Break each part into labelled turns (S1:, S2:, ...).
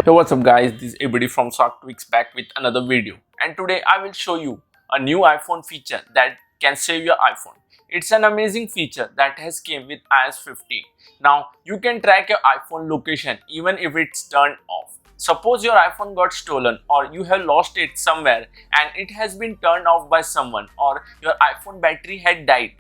S1: Hey, what's up guys, this is everybody from 𝐒𝐤𝐤𝐞 back with another video, and today I will show you a new iPhone feature that can save your iPhone. It's an amazing feature that has came with iOS 15. Now you can track your iPhone location even if it's turned off. Suppose your iPhone got stolen or you have lost it somewhere and it has been turned off by someone, or your iPhone battery had died.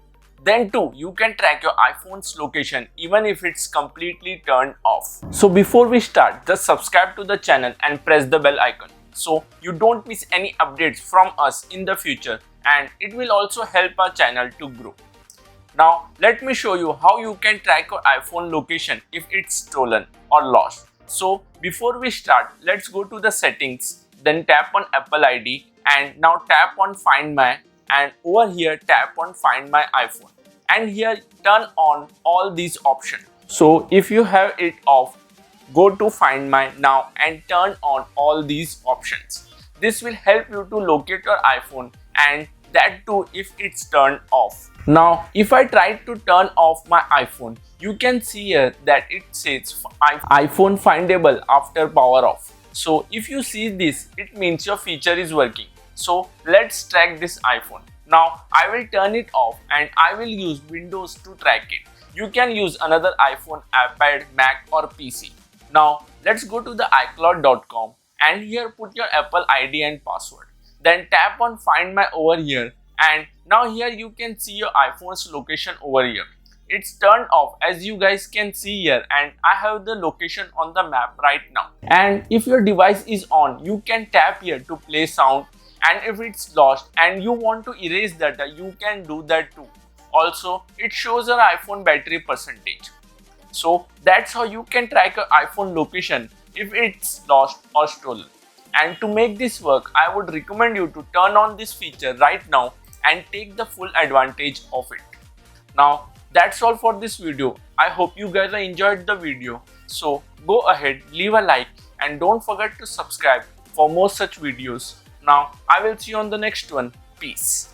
S1: Then too, you can track your iPhone's location even if it's completely turned off. So before we start, just subscribe to the channel and press the bell icon so you don't miss any updates from us in the future, and it will also help our channel to grow. Now let me show you how you can track your iPhone location if it's stolen or lost. So before we start, let's go to the settings, then tap on Apple ID, and now tap on Find My, and over here tap on Find My iPhone, and here turn on all these options. So if you have it off, go to Find My now and turn on all these options. This will help you to locate your iPhone, and that too if it's turned off. Now if I try to turn off my iPhone, you can see here that it says iPhone findable after power off. So if you see this, it means your feature is working. So let's track this iPhone. Now I will turn it off and I will use Windows to track it. You can use another iPhone, iPad, Mac or PC. Now let's go to the iCloud.com and here put your Apple ID and password. Then tap on Find My over here, and now here you can see your iPhone's location over here. It's turned off as you guys can see here, and I have the location on the map right now. And if your device is on, you can tap here to play sound, and if it's lost and you want to erase data, you can do that too. Also, it shows your iPhone battery percentage. So that's how you can track your iPhone location if it's lost or stolen. And to make this work, I would recommend you to turn on this feature right now and take the full advantage of it. Now that's all for this video. I hope you guys enjoyed the video. So go ahead, leave a like, and don't forget to subscribe for more such videos. Now I will see you on the next one. Peace.